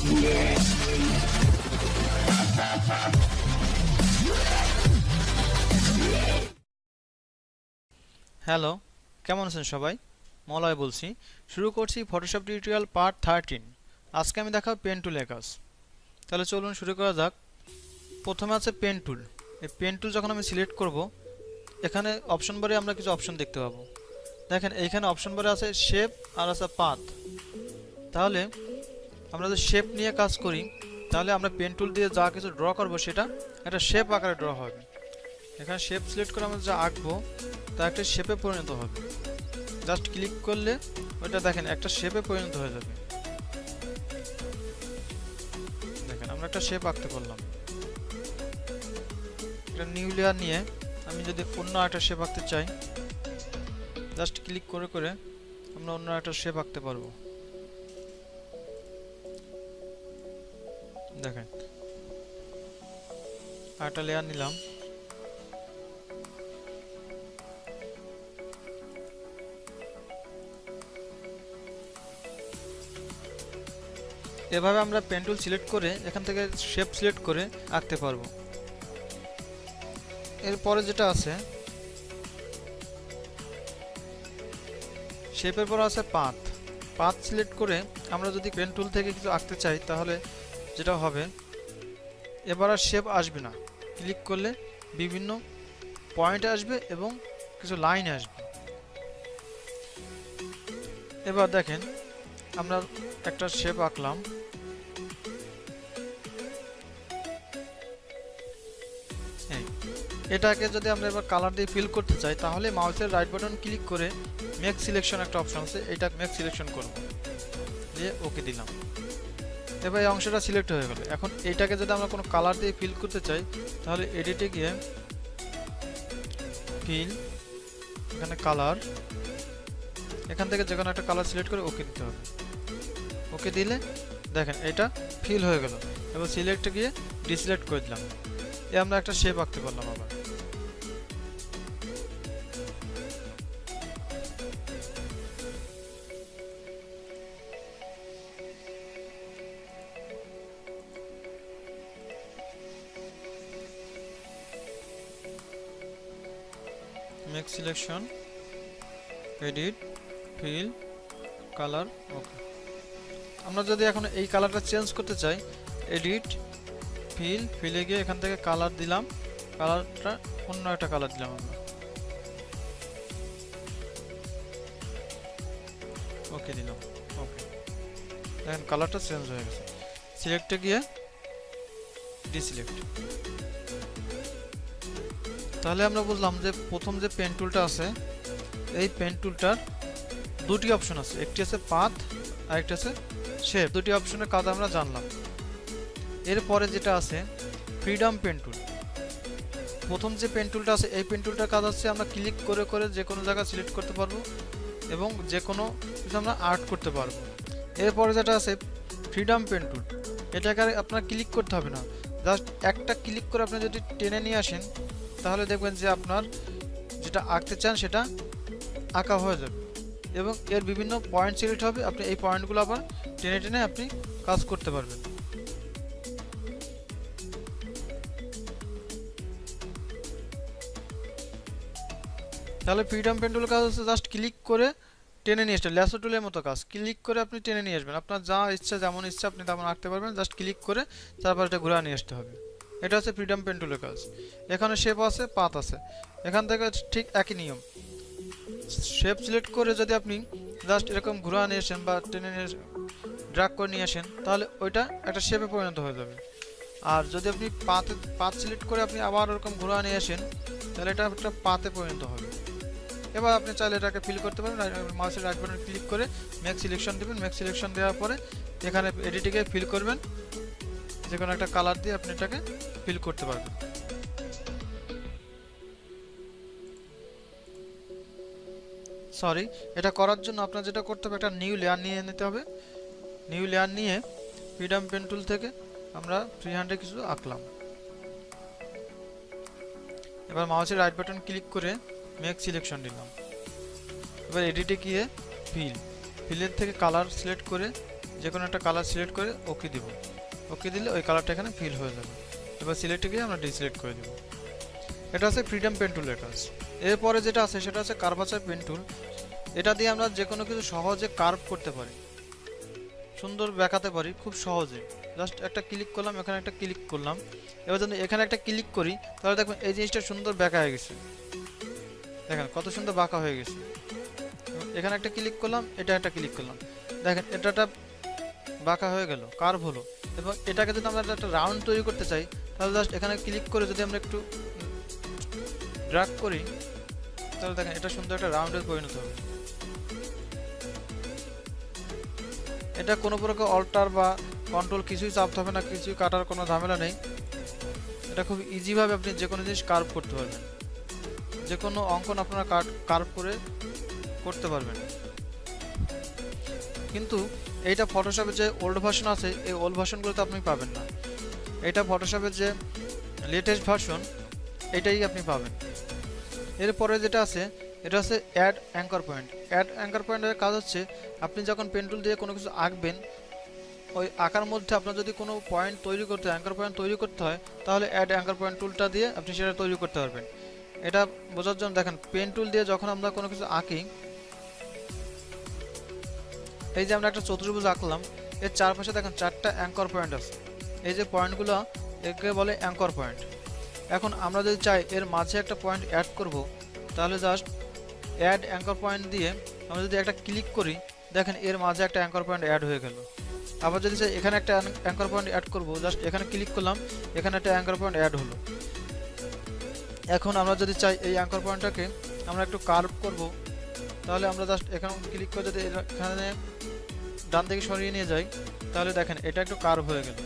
Hello, কেমন আছেন সবাই? মলয় বলছি। শুরু করছি ফটোশপ টিউটোরিয়াল পার্ট 13। আজকে আমি দেখাবো পেন টুলের কাজ। তাহলে চলুন শুরু করা যাক। প্রথমে আছে পেন টুল। এই পেন টুল যখন আমি সিলেক্ট করব, এখানে অপশন বারে আমরা কিছু অপশন দেখতে পাবো। দেখেন এইখানে অপশন বারে আছে শেপ আর আছে পাথ। তাহলে আমরা যদি শেপ নিয়ে কাজ করি, তাহলে আমরা পেন টুল দিয়ে যা কিছু ড্র করব সেটা একটা শেপ আকারে ড্র হবে। এখানে শেপ সিলেক্ট করে আমরা যা আঁকবো তা একটা শেপে পরিণত হবে। জাস্ট ক্লিক করলে ওটা দেখেন একটা শেপে পরিণত হয়ে যাবে। দেখেন আমরা একটা শেপ আঁকতে পারলাম। একটা নিউ লেয়ার নিয়ে আমি যদি অন্য একটা শেপ আঁকতে চাই, জাস্ট ক্লিক করে করে আমরা অন্য একটা শেপ আঁকতে পারবো। দেখেন একটা লেয়ার নিলাম, এভাবে আমরা পেন টুল সিলেক্ট করে এখান থেকে শেপ সিলেক্ট করে আঁকতে পারবো। এরপরে যেটা আছে শেপের পর আছে পাথ। পাথ সিলেক্ট করে আমরা যদি পেন টুল থেকে কিছু আঁকতে চাই, তাহলে যেটা হবে এবার আর শেপ আসবে না। ক্লিক করলে বিভিন্ন পয়েন্ট আসবে এবং কিছু লাইন আসবে। এবার দেখেন আমরা একটা শেপ আঁকলাম। এটাকে যদি আমরা এবার কালার দিয়ে ফিল করতে চাই, তাহলে মাউসের রাইট বাটন ক্লিক করে মেক সিলেকশন একটা অপশন আছে, এটা মেক সিলেকশন করব, দিয়ে ওকে দিলাম। এবার এই অংশটা সিলেক্ট হয়ে গেল। এখন এইটাকে যদি আমরা কোনো কালার দিয়ে ফিল করতে চাই, তাহলে এডিটে গিয়ে ফিল, এখানে কালার, এখান থেকে যে কোনো একটা কালার সিলেক্ট করে ওকে দিতে হবে। ওকে দিলে দেখেন এটা ফিল হয়ে গেল। এবার সিলেক্টে গিয়ে ডিসিলেক্ট করে দিলাম। আমরা একটা শেপ আঁকতে পারলাম। আবার make selection, edit, fill, colour, okay. আমরা যদি এখন এই কালারটা চেঞ্জ করতে চাই, এডিট, ফিল, ফিলে গিয়ে এখান থেকে কালার দিলাম, কালারটা অন্য একটা কালার দিলাম আমরা, ওকে দিলাম, ওকে। দেখেন কালারটা চেঞ্জ হয়ে গেছে। সিলেক্টে গিয়ে ডিসিলেক্ট। তাহলে আমরা বুঝলাম যে প্রথম যে পেন টুলটা আছে, এই পেন টুলটার দুটি অপশন আছে, একটি আছে পাথ আর একটা আছে শেপ। দুটি অপশনের কাজ আমরা জানলাম। এরপরে যেটা আছে ফ্রিডম পেন টুল। প্রথম যে পেন টুলটা আছে, এই পেন টুলটার কাজ হচ্ছে আমরা ক্লিক করে করে যে কোনো জায়গা সিলেক্ট করতে পারবো এবং যে কোনো কিছু আমরা আর্ট করতে পারবো। এরপরে যেটা আছে ফ্রিডম পেন টুল, এটাকে আপনার ক্লিক করতে হবে না, জাস্ট একটা ক্লিক করে আপনি যদি টেনে নিয়ে আসেন, তাহলে দেখবেন যে আপনার যেটা আঁকতে চান সেটা আঁকা হয়ে যাবে এবং এর বিভিন্ন পয়েন্ট সিলেক্ট হবে। আপনি এই পয়েন্টগুলো আবার টেনে টেনে আপনি কাজ করতে পারবেন। তাহলে ফ্রিডম পেন টুলের কাজ হচ্ছে জাস্ট ক্লিক করে টেনে নিয়ে আসতে, ল্যাসো টুলের মতো কাজ। ক্লিক করে আপনি টেনে নিয়ে আসবেন, আপনার যা ইচ্ছা যেমন ইচ্ছা আপনি তেমন আঁকতে পারবেন। জাস্ট ক্লিক করে তারপর এটা ঘুরে নিয়ে আসতে হবে। এটা হচ্ছে ফ্রিডম পেন টুলের কাজ। এখানে শেপ আছে, পাথ আছে, এখান থেকে ঠিক একই নিয়ম। শেপ সিলেক্ট করে যদি আপনি জাস্ট এরকম ঘুরে নিয়ে আসেন বা টেনে নিয়ে ড্র্যাগ করে নিয়ে আসেন, তাহলে ওইটা একটা শেপে পরিণত হয়ে যাবে। আর যদি আপনি পাথ সিলেক্ট করে আপনি আবার ওরকম ঘুরে নিয়ে আসেন, তাহলে এটা একটা পাথে পরিণত হবে। এবার আপনি চাইলে এটাকে ফিল করতে পারেন। মাউসের রাইট বাটন ক্লিক করে মেক সিলেকশন দেবেন। মেক সিলেকশন দেওয়ার পরে এখানে এডিটিংয়ে ফিল করবেন, যে কোনো একটা কালার দিয়ে আপনি এটাকে ফিল করতে পারবেন। সরি, এটা করার জন্য আপনার যেটা করতে হবে, একটা নিউ লেয়ার নিয়ে নিতে হবে। নিউ লেয়ার নিয়ে ফ্রিডম পেন টুল থেকে আমরা ফ্রি হ্যান্ডে কিছু আঁকলাম। এবার মাউসের রাইট বাটন ক্লিক করে মেক সিলেকশন দিলাম। এবার এডিটে গিয়ে ফিলের থেকে কালার সিলেক্ট করে যে কোনো একটা কালার সিলেক্ট করে ওকে দিব। ওকে দিলে ওই কালারটা এখানে ফিল হয়ে যাবে। এবার সিলেক্টে গিয়ে আমরা ডিসিলেক্ট করে দেব। এটা হচ্ছে ফ্রিডম পেন টুলের কাজ। এরপরে যেটা আছে সেটা হচ্ছে কার্ভাচার পেন টুল। এটা দিয়ে আমরা যে কোনো কিছু সহজে কার্ভ করতে পারি, সুন্দর দেখাতে পারি খুব সহজে। জাস্ট একটা ক্লিক করলাম, এখানে একটা ক্লিক করলাম। এবার যদি এখানে একটা ক্লিক করি তাহলে দেখবেন এই জিনিসটা সুন্দর বাঁকা হয়ে গেছে। দেখেন কত সুন্দর বাঁকা হয়ে গেছে। এখানে একটা ক্লিক করলাম, এটা একটা ক্লিক করলাম, দেখেন এটা বাঁকা হয়ে গেল, কার্ভ হলো। এবং এটাকে যদি আমরা একটা রাউন্ড তৈরি করতে চাই তাহলে জাস্ট এখানে ক্লিক করে যদি আমরা একটু ড্র্যাগ করি তাহলে দেখেন এটা সুন্দর একটা রাউন্ডে পরিণত হবে। এটা কোনো প্রকার অল্টার বা কন্ট্রোল কিছুই চাপতে হবে না, কিছুই কাটার কোনো ঝামেলা নেই। এটা খুব ইজিভাবে আপনি যে কোনো জিনিস কার্ভ করতে পারবেন, যে কোনো অঙ্কন আপনারা কার্ভ করে করতে পারবেন। কিন্তু এইটা ফটোশপের যে ওল্ড ভার্সন আছে এই ওল্ড ভার্সনগুলোতে আপনি পাবেন না। এটা ফটোশপের যে লেটেস্ট ভার্সন এটাই আপনি পাবেন। এরপরে যেটা আছে এটা হচ্ছে add anchor point. Add anchor পয়েন্টের কাজ হচ্ছে আপনি যখন পেন টুল দিয়ে কোনো কিছু আঁকবেন, ওই আঁকার মধ্যে আপনার যদি কোনো পয়েন্ট তৈরি করতে হয়, অ্যাঙ্কর পয়েন্ট তৈরি করতে হয়, তাহলে অ্যাড অ্যাঙ্কর পয়েন্ট টুলটা দিয়ে আপনি সেটা তৈরি করতে পারবেন। এটা বোঝার জন্য দেখেন পেন টুল দিয়ে যখন আমরা কোনো কিছু আঁকি, এই যে আমরা একটা চতুর্ভুজ আঁকলাম, এর চারপাশে দেখেন 4টা অ্যাঙ্কর পয়েন্ট আছে। এই যে পয়েন্টগুলো একে বলে অ্যাঙ্কর পয়েন্ট। এখন আমরা যদি চাই এর মাঝে একটা পয়েন্ট অ্যাড করব, তাহলে জাস্ট অ্যাড অ্যাঙ্কর পয়েন্ট দিয়ে আমরা যদি একটা ক্লিক করি, দেখেন এর মাঝে একটা অ্যাঙ্কর পয়েন্ট অ্যাড হয়ে গেল। আবার যদি চাই এখানে একটা অ্যাঙ্কর পয়েন্ট অ্যাড করব, জাস্ট এখানে ক্লিক করলাম, এখানে একটা অ্যাঙ্কর পয়েন্ট অ্যাড হলো। এখন আমরা যদি চাই এই অ্যাঙ্কর পয়েন্টটাকে আমরা একটু কার্ভ করব, তাহলে আমরা জাস্ট এখানে ক্লিক করে যদি এখানে ডান দিকে সরিয়ে নিয়ে যাই, তাহলে দেখেন এটা একটু কার্ভ হয়ে গেল।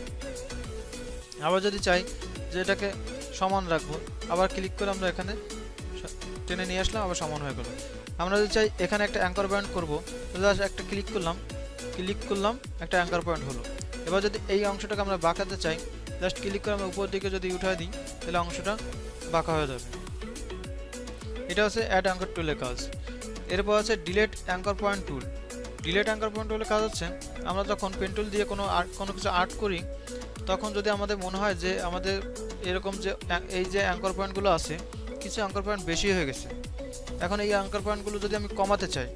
আবার যদি চাই যে এটাকে সমান রাখবো, আবার ক্লিক করে আমরা এখানে টেনে নিয়ে আসলাম, আবার সমান হয়ে গেল। আমরা যদি চাই এখানে একটা অ্যাঙ্কর পয়েন্ট করবো, জাস্ট একটা ক্লিক করলাম, একটা অ্যাঙ্কর পয়েন্ট হলো। এবার যদি এই অংশটাকে আমরা বাঁকাতে চাই, জাস্ট ক্লিক করে আমরা উপর দিকে যদি উঠাই দিই তাহলে অংশটা বাঁকা হয়ে যাবে। এটা হচ্ছে অ্যাড অ্যাঙ্কর টুলের কাজ। এরপর আছে delete anchor point tool. Delete anchor point টুলের কাজ হচ্ছে আমরা যখন পেন টুল দিয়ে কোনো কিছু আর্ট করি, তখন যদি আমাদের মনে হয় যে আমাদের এরকম যে এই যে অ্যাঙ্কর পয়েন্টগুলো আছে, কিছু অ্যাঙ্কর পয়েন্ট বেশি হয়ে গেছে, এখন এই অ্যাঙ্কর পয়েন্টগুলো যদি আমি কমাতে চাই,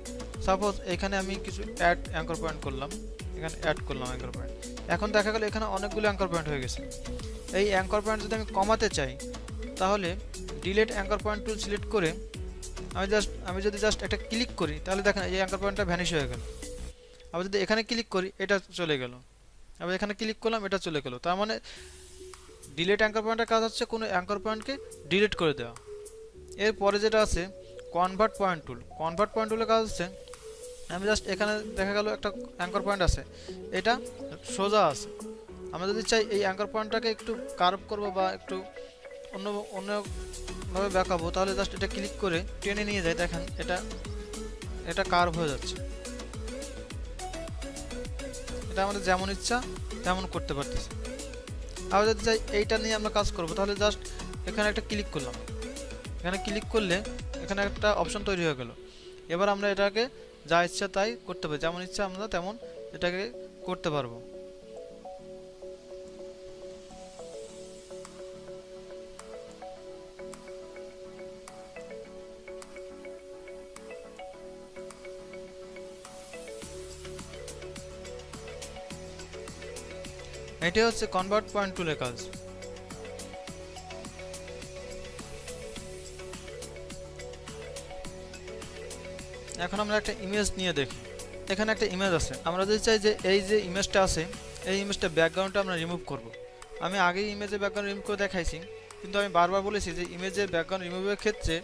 সাপোজ এখানে আমি কিছু অ্যাড অ্যাঙ্কর পয়েন্ট করলাম, এখানে অ্যাড করলাম অ্যাঙ্কর পয়েন্ট, এখন দেখা গেল এখানে অনেকগুলো অ্যাঙ্কর পয়েন্ট হয়ে গেছে। এই অ্যাঙ্কর পয়েন্ট যদি আমি কমাতে চাই, তাহলে delete anchor point tool select করে আমি যদি জাস্ট একটা ক্লিক করি, তাহলে দেখেন এই অ্যাঙ্কর পয়েন্টটা ভ্যানিশ হয়ে গেল। আবার যদি এখানে ক্লিক করি, এটা চলে গেল। আবার এখানে ক্লিক করলাম, এটা চলে গেল। তার মানে ডিলেট অ্যাঙ্কর পয়েন্টের কাজ হচ্ছে কোনো অ্যাঙ্কর পয়েন্টকে ডিলিট করে দেওয়া। এরপরে যেটা আছে convert point tool. Convert point টুলের কাজ হচ্ছে আমি জাস্ট এখানে দেখা গেল একটা অ্যাঙ্কর পয়েন্ট আছে, এটা সোজা আছে। আমরা যদি চাই এই অ্যাঙ্কর পয়েন্টটাকে একটু কার্ভ করবো বা একটু অন্যভাবে দেখাবো, তাহলে জাস্ট এটা ক্লিক করে টেনে নিয়ে যাই, দেখেন এটা কার্ভ হয়ে যাচ্ছে। এটা আমাদের যেমন ইচ্ছা তেমন করতে পারতেছি। আবার যদি চাই এইটা নিয়ে আমরা কাজ করবো, তাহলে জাস্ট এখানে একটা ক্লিক করলাম, এখানে ক্লিক করলে এখানে একটা অপশন তৈরি হয়ে গেল। এবার আমরা এটাকে যা ইচ্ছা তাই করতে পারি, যেমন ইচ্ছা আমরা তেমন এটাকে করতে পারবো। এটি হচ্ছে কনভার্ট পয়েন্ট টুলের কাজ। এখন আমরা একটা ইমেজ নিয়ে দেখি। এখানে একটা ইমেজ আছে, আমরা যদি চাই যে এই যে ইমেজটা আছে এই ইমেজটা ব্যাকগ্রাউন্ডটা আমরা রিমুভ করব। আমি আগেই ইমেজের ব্যাকগ্রাউন্ড রিমুভ করে দেখাইছি, কিন্তু আমি বারবার বলেছি যে ইমেজের ব্যাকগ্রাউন্ড রিমুভের ক্ষেত্রে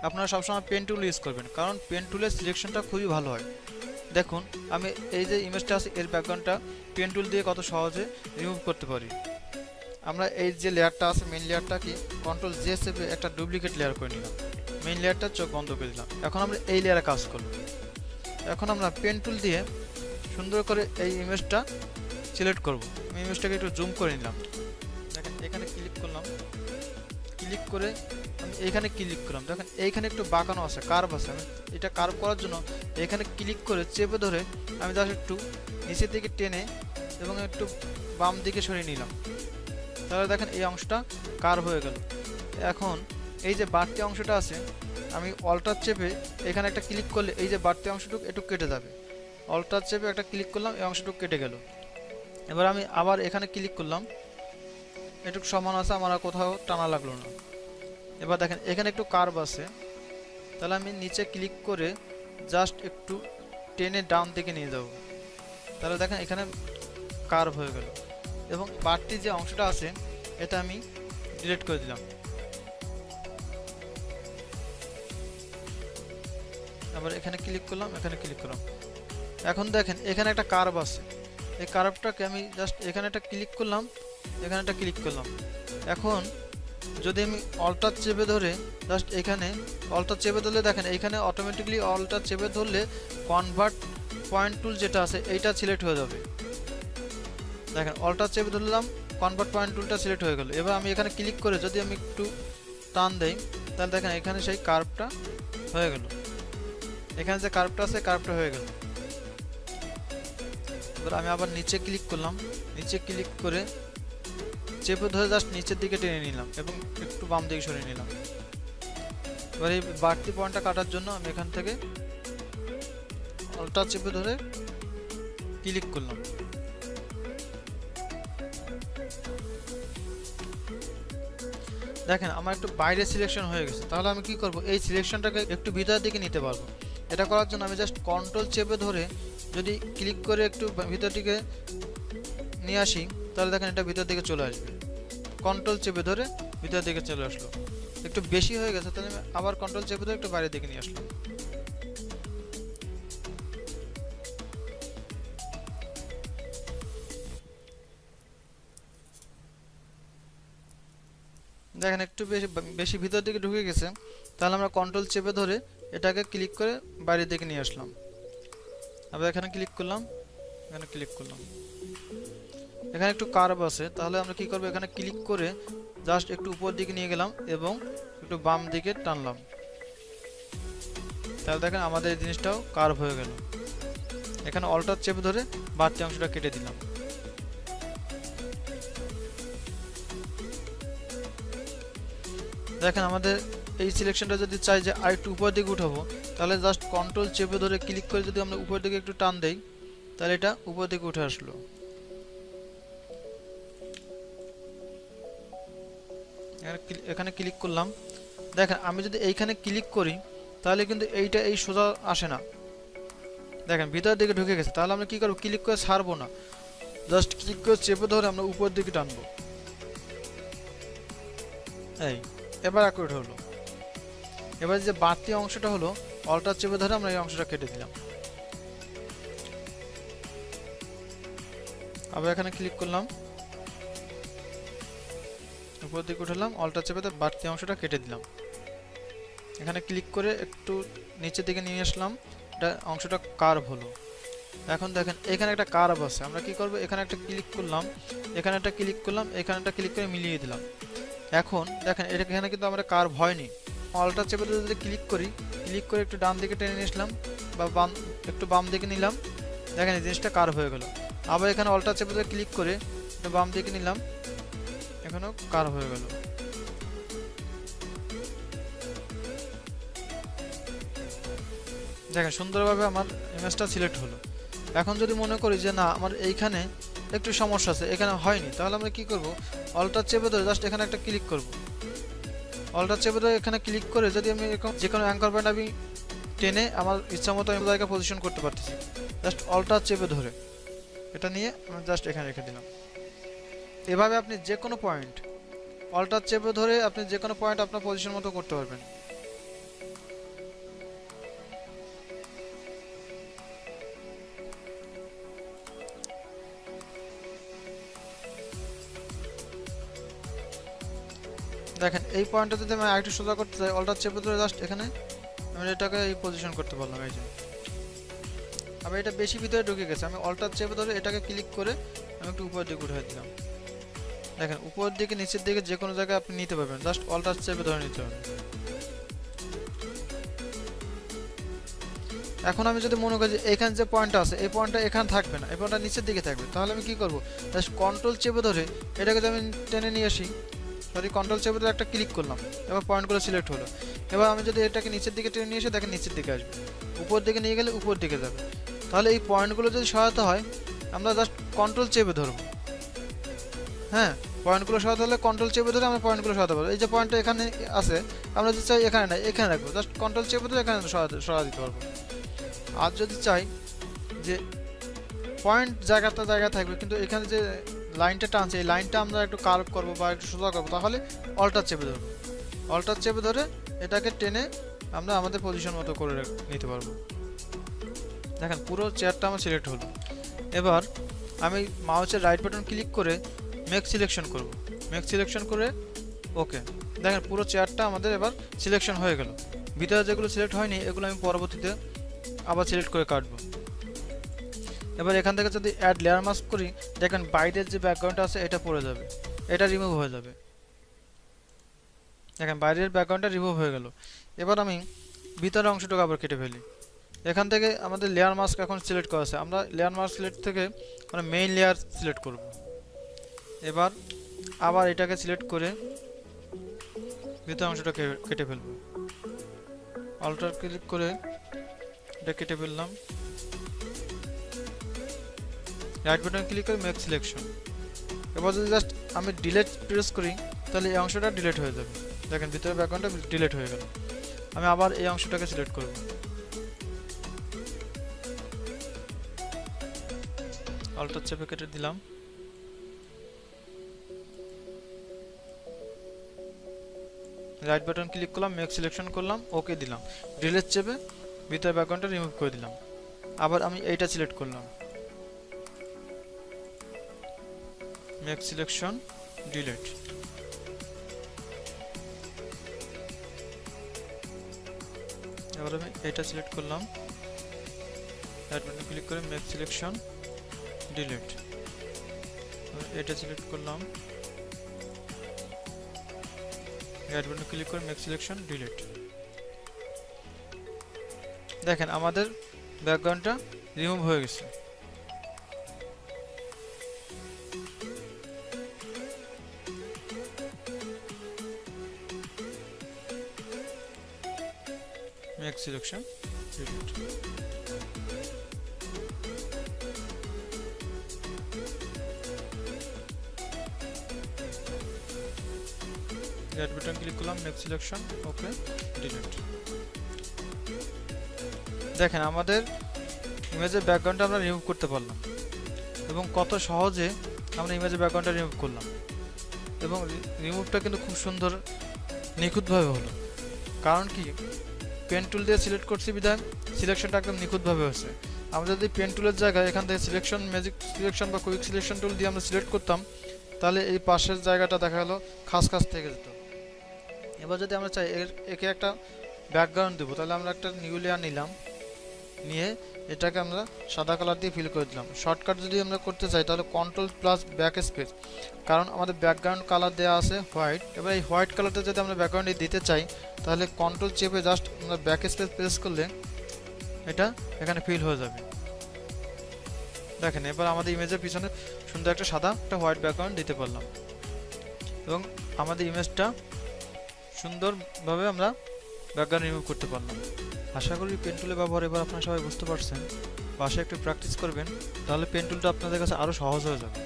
আপনারা সবসময় পেন টুল ইউজ করবেন, কারণ পেন টুলের সিলেকশনটা খুবই ভালো হয়। দেখুন আমি এই যে ইমেজটা আছে এর ব্যাকগ্রাউন্ডটা পেন টুল দিয়ে কত সহজে রিমুভ করতে পারি। আমরা এই যে লেয়ারটা আছে মেইন লেয়ারটাকে কন্ট্রোল জে চেপে একটা ডুপ্লিকেট লেয়ার করে নিলাম, মেইন লেয়ারটা চোখ বন্ধ করে দিলাম। এখন আমরা এই লেয়ারে কাজ করব। এখন আমরা পেন টুল দিয়ে সুন্দর করে এই ইমেজটা সিলেক্ট করব। আমি ইমেজটাকে একটু জুম করে নিলাম, দেখেন এখানে ক্লিক করলাম, ক্লিক করে আমি এইখানে ক্লিক করলাম, দেখেন এইখানে একটু বাঁকানো আছে, কার্ভ আছে। আমি এটা কার্ভ করার জন্য এখানে ক্লিক করে চেপে ধরে আমি জাস্ট একটু নিচের দিকে টেনে এবং একটু বাম দিকে সরিয়ে নিলাম, তাহলে দেখেন এই অংশটা কার্ভ হয়ে গেল। এখন এই যে বাড়তি অংশটা আছে, আমি অল্টার চেপে এখানে একটা ক্লিক করলে এই যে বাড়তি অংশটুকু একটু কেটে যাবে। অল্টার চেপে একটা ক্লিক করলাম, এই অংশটুকু কেটে গেল। এবার আমি আবার এখানে ক্লিক করলাম, এটুকু সমান আছে, আমার আর কোথাও টানা লাগলো না। এবার দেখেন এখানে একটু কার্ভ আছে, তাহলে আমি নিচে ক্লিক করে জাস্ট একটু টেনে ডাউন দিকে নিয়ে যাব, তাহলে দেখেন এখানে কার্ভ হয়ে গেল। এবং বাড়তি যে অংশটা আছে এটা আমি ডিলিট করে দিলাম। আবার এখানে ক্লিক করলাম, এখানে ক্লিক করলাম। এখন দেখেন এখানে একটা কার্ভ আছে, এই কার্ভটাকে আমি জাস্ট এখানে একটা ক্লিক করলাম, এখানে একটা ক্লিক করলাম। এখন যদি আমি অল্টার চেপে ধরে জাস্ট এখানে অল্টার চেপে ধরলে দেখেন এইখানে অটোমেটিকলি অল্টার চেপে ধরলে কনভার্ট পয়েন্ট টুল যেটা আছে এইটা সিলেক্ট হয়ে যাবে। দেখেন অল্টার চেপে ধরলাম, কনভার্ট পয়েন্ট টুলটা সিলেক্ট হয়ে গেল। এবার আমি এখানে ক্লিক করে যদি আমি একটু টান দেই, তাহলে দেখেন এখানে সেই কার্ভটা হয়ে গেল। এখানে যে কার্ভটা আছে কার্ভটা হয়ে গেল। এবার আমি আবার নিচে ক্লিক করলাম, নিচে ক্লিক করে চেপে ধরে জাস্ট নিচের দিকে টেনে নিলাম এবং একটু বাম দিকে সরিয়ে নিলাম। এবার এই বাড়তি পয়েন্টটা কাটার জন্য আমি এখান থেকে অল্টার চেপে ধরে ক্লিক করলাম। দেখেন আমার একটু বাইরে সিলেকশন হয়ে গেছে, তাহলে আমি কি করব, এই সিলেকশনটাকে একটু ভিতরের দিকে নিতে পারবো। এটা করার জন্য আমি জাস্ট কন্ট্রোল চেপে ধরে যদি ক্লিক করে একটু ভিতর দিকে নিয়ে আসি, তাহলে দেখেন এটা ভিতর দিকে চলে আসবে। কন্ট্রোল চেপে ধরে ভিতর দিকে চলে আসলো। একটু বেশি হয়ে গেছে, তাহলে আমি আবার কন্ট্রোল চেপে ধরে একটু বাইরের দিকে নিয়ে আসলাম। দেখেন একটু বেশি ভিতর দিকে ঢুকে গেছে, তাহলে আমরা কন্ট্রোল চেপে ধরে এটাকে ক্লিক করে বাইরের দিকে নিয়ে আসলাম। আবার এখানে ক্লিক করলাম, এখানে ক্লিক করলাম। এখানে একটু কার্ভ আছে, তাহলে আমরা কি করব, এখানে ক্লিক করে জাস্ট একটু উপর দিকে নিয়ে গেলাম এবং একটু বাম দিকে টানলাম, তাহলে দেখেন আমাদের এই জিনিসটাও কার্ভ হয়ে গেল। এখানে অল্টার চেপে ধরে বাড়তি অংশটা কেটে দিলাম। দেখেন আমাদের এই সিলেকশনটা যদি চাই যে আরেকটু উপর দিকে উঠাবো, তাহলে জাস্ট কন্ট্রোল চেপে ধরে ক্লিক করে যদি আমরা উপর দিকে একটু টান দেই, তাহলে এটা উপর দিকে উঠে আসলো। এখানে ক্লিক করলাম। দেখেন আমি যদি এইখানে ক্লিক করি, তাহলে কিন্তু এইটা এই সোজা আসে না। দেখেন ভিতরের দিকে ঢুকে গেছে, তাহলে আমরা কি করবো, ক্লিক করে ছাড়বো না, জাস্ট ক্লিক করে চেপে ধরে আমরা উপর দিকে টানবো। এই এবার অ্যাকুরেট হলো। এবার যে বাড়তি অংশটা হলো, অল্টার চেপে ধরে আমরা এই অংশটা কেটে দিলাম। আবার এখানে ক্লিক করলাম, উপর দিকে উঠালাম, অল্টার চেপে ধরে বাড়তি অংশটা কেটে দিলাম। এখানে ক্লিক করে একটু নিচের দিকে নিয়ে আসলাম, এটা অংশটা কার্ভ হলো। এখন দেখেন এখানে একটা কার্ভ আছে, আমরা কি করব, এখানে একটা ক্লিক করলাম, এখানে একটা ক্লিক করলাম, এখানে একটা ক্লিক করে মিলিয়ে দিলাম। এখন দেখেন এখানে কিন্তু আমরা কার্ভ হয়নি। অল্টার চেপে যদি ক্লিক করি, ক্লিক করে একটু ডান দিকে টেনে নিয়ে আসলাম বা একটু বাম দিকে নিলাম, দেখেন এই জিনিসটা কার্ভ হয়ে গেল। আবার এখানে অল্টার চেপে ক্লিক করে একটু বাম দিকে নিলাম, এখানেও কার্ভ হয়ে গেল। দেখেন সুন্দরভাবে আমার ইমেজটা সিলেক্ট হলো। এখন যদি মনে করি যে না আমার এইখানে একটু সমস্যা আছে, এখানে হয়নি, তাহলে আমরা কি করব, অল্টার চেপে ধরে জাস্ট এখানে একটা ক্লিক করব। অল্টার চেপে ধরে এখানে ক্লিক করে যদি আমি যে কোনো অ্যাঙ্কর পয়েন্ট আমি টেনে আমার ইচ্ছা মতো আমি জায়গায় পজিশন করতে পারতেছি। জাস্ট অল্টার চেপে ধরে এটা নিয়ে আমি জাস্ট এখানে রেখে দিলাম। এভাবে আপনি যে কোনো পয়েন্ট অল্টার চেপে ধরে আপনি যে কোনো পয়েন্ট আপনার পজিশন মতো করতে পারবেন। দেখেন এই পয়েন্টটা যদি আমি আরেকটু সোজা করতে চাই, অল্টার চেপে ধরে জাস্ট এখানে আমি এটাকে এই পজিশন করতে পারলাম। এই যে আবার এটা বেশি ভিতরে ঢুকে গেছে, আমি অল্টার চেপে ধরে এটাকে ক্লিক করে আমি একটু উপরের দিকে উঠিয়ে দিলাম। দেখেন উপরের দিকে নিচের দিকে যে কোনো জায়গায় আপনি নিতে পারবেন, জাস্ট অল্টার চেপে ধরে নিতে হবে। এখন আমি যদি মনে করি যে এখানে যে পয়েন্টটা আছে এই পয়েন্টটা এখানে থাকবে না, এই পয়েন্টটা নিচের দিকে থাকবে, তাহলে আমি কি করব, জাস্ট কন্ট্রোল চেপে ধরে এটাকে যদি আমি টেনে নিয়ে আসি, সরি কন্ট্রোল চেপে ধরে একটা ক্লিক করলাম, এবার পয়েন্টগুলো সিলেক্ট হলো। এবার আমি যদি এটাকে নিচের দিকে টেনে নিয়ে এসে দেখেন নিচের দিকে আসবে, উপর দিকে নিয়ে গেলে উপর দিকে যাবে। তাহলে এই পয়েন্টগুলো যদি সহায়তা হয় আমরা জাস্ট কন্ট্রোল চেপে ধরবো। হ্যাঁ, পয়েন্টগুলো সহায়তা হলে কন্ট্রোল চেপে ধরে আমরা পয়েন্টগুলো সহায়তা পারবো। এই যে পয়েন্টটা এখানে আছে, আমরা যদি চাই এখানে না এখানে রাখবো, জাস্ট কন্ট্রোল চেপে ধরে এখানে সহায়তা দিতে পারবো। আর যদি চাই যে পয়েন্ট জায়গা থাকবে কিন্তু এখানে যে লাইনটা টানছে এই লাইনটা আমরা একটু কার্ভ করবো বা একটু সোজা করবো, তাহলে অল্টার চেপে ধরবো। অল্টার চেপে ধরে এটাকে টেনে আমরা আমাদের পজিশন মতো করে নিতে পারবো। দেখেন পুরো চেয়ারটা আমার সিলেক্ট হলো। এবার আমি মাউসের রাইট বাটন ক্লিক করে মেক সিলেকশন করব। মেক সিলেকশন করে ওকে, দেখেন পুরো চেয়ারটা আমাদের এবার সিলেকশন হয়ে গেল। ভিতরে যেগুলো সিলেক্ট হয়নি এগুলো আমি পরবর্তীতে আবার সিলেক্ট করে কাটবো। এবার এখান থেকে যদি অ্যাড লেয়ার মাস্ক করি, দেখেন বাইরের যে ব্যাকগ্রাউন্ডটা আছে এটা পড়ে যাবে, এটা রিমুভ হয়ে যাবে। দেখেন বাইরের ব্যাকগ্রাউন্ডটা রিমুভ হয়ে গেল। এবার আমি ভিতরের অংশটুকু আবার কেটে ফেলি। এখান থেকে আমাদের লেয়ার মাস্ক এখন সিলেক্ট করা আছে, আমরা লেয়ার মাস্ক সিলেক্ট থেকে মানে মেইন লেয়ার সিলেক্ট করব। এবার আবার এটাকে সিলেক্ট করে ভিতরের অংশটা কেটে ফেলবো। অল্টার ক্লিক করে এটা কেটে ফেললাম। রাইট বাটন ক্লিক করে মেক সিলেকশন। এবার যদি জাস্ট আমি ডিলিট প্রেস করি তাহলে এই অংশটা ডিলিট হয়ে যাবে। দেখেন ভিতরের ব্যাকগ্রাউন্ডটা ডিলিট হয়ে গেল। আমি আবার এই অংশটাকে সিলেক্ট করব। অল্টার চেপে কেটে দিলাম। রাইট বাটন ক্লিক করলাম, মেক সিলেকশন করলাম, ওকে দিলাম। ডিলিট চেপে ভিতরের ব্যাকগ্রাউন্ডটা রিমুভ করে দিলাম। আবার আমি এইটা সিলেক্ট করলাম, মেক সিলেকশন, ডিলিট। এবার আমি এটা সিলেক্ট করলাম, রাইট বাটন ক্লিক করে মেক সিলেকশন, ডিলিট। এটা সিলেক্ট করলাম, রাইট বাটন ক্লিক করে মেক সিলেকশন, ডিলিট। দেখেন আমাদের ব্যাকগ্রাউন্ডটা রিমুভ হয়ে গেছে। Make selection, delete. Right button click করলাম, make selection, okay, delete. দেখেন আমাদের ইমেজের ব্যাকগ্রাউন্ডটা আমরা রিমুভ করতে পারলাম এবং কত সহজে আমরা ইমেজের ব্যাকগ্রাউন্ডটা রিমুভ করলাম এবং রিমুভটা কিন্তু খুব সুন্দর নিখুঁতভাবে হলো। কারণ কি, পেন টুল দিয়ে সিলেক্ট করছি বিধায় সিলেকশনটা একদম নিখুঁতভাবে হয়েছে। আমরা যদি পেন টুলের জায়গায় এখান থেকে সিলেকশন, ম্যাজিক সিলেকশন বা কুইক সিলেকশন টুল দিয়ে আমরা সিলেক্ট করতাম তাহলে এই পাশের জায়গাটা দেখা গেলো খাস থেকে যেত। এবার যদি আমরা চাই একে একটা ব্যাকগ্রাউন্ড দেবো, তাহলে আমরা একটা নিউ লেয়ার নিলাম, নিয়ে এটাকে আমরা সাদা কালার দিয়ে ফিল করে দিলাম। শর্টকাট যদি আমরা করতে চাই তাহলে কন্ট্রোল প্লাস ব্যাক স্পেস, কারণ আমাদের ব্যাকগ্রাউন্ড কালার দেওয়া আছে হোয়াইট। এবার এই হোয়াইট কালারটা যদি আমরা ব্যাকগ্রাউন্ডে দিতে চাই তাহলে কন্ট্রোল চেপে জাস্ট আমরা ব্যাক স্পেস প্রেস করলে এটা এখানে ফিল হয়ে যাবে। দেখেন এবার আমাদের ইমেজের পিছনে সুন্দর একটা সাদা একটা হোয়াইট ব্যাকগ্রাউন্ড দিতে পারলাম এবং আমাদের ইমেজটা সুন্দরভাবে আমরা ব্যাকগ্রাউন্ড রিমুভ করতে পারলাম। আশা করি পেন টুলের ব্যবহার এবার আপনারা সবাই বুঝতে পারছেন। বাসায় একটু প্র্যাকটিস করবেন, তাহলে পেন টুলটা আপনাদের কাছে আরও সহজ হয়ে যাবে।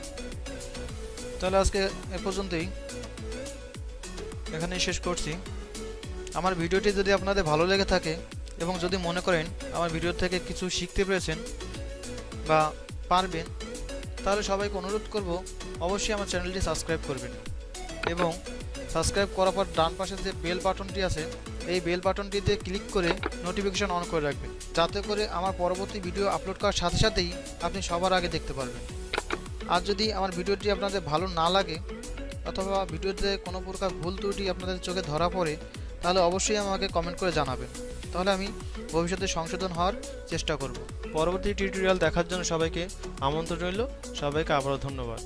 তাহলে আজকে এ পর্যন্তই, এখানেই শেষ করছি। আমার ভিডিওটি যদি আপনাদের ভালো লেগে থাকে এবং যদি মনে করেন আমার ভিডিও থেকে কিছু শিখতে পেরেছেন বা পারবেন, তাহলে সবাইকে অনুরোধ করব অবশ্যই আমার চ্যানেলটি সাবস্ক্রাইব করবেন এবং সাবস্ক্রাইব করার পর ডান পাশে যে বেল বাটনটি আছে এই বেল বাটনটিতে ক্লিক করে নোটিফিকেশন অন করে রাখবেন, যাতে করে আমার পরবর্তী ভিডিও আপলোড করার সাথে সাথেই আপনি সবার আগে দেখতে পারবেন। আর যদি আমার ভিডিওটি আপনাদের ভালো না লাগে অথবা ভিডিওতে কোনো প্রকার ভুল ত্রুটি আপনাদের চোখে ধরা পড়ে তাহলে অবশ্যই আমাকে কমেন্ট করে জানাবেন, তাহলে আমি ভবিষ্যতে সংশোধন হওয়ার চেষ্টা করব। পরবর্তী টিউটোরিয়াল দেখার জন্য সবাইকে আমন্ত্রণ রইল। সবাইকে আবারও ধন্যবাদ।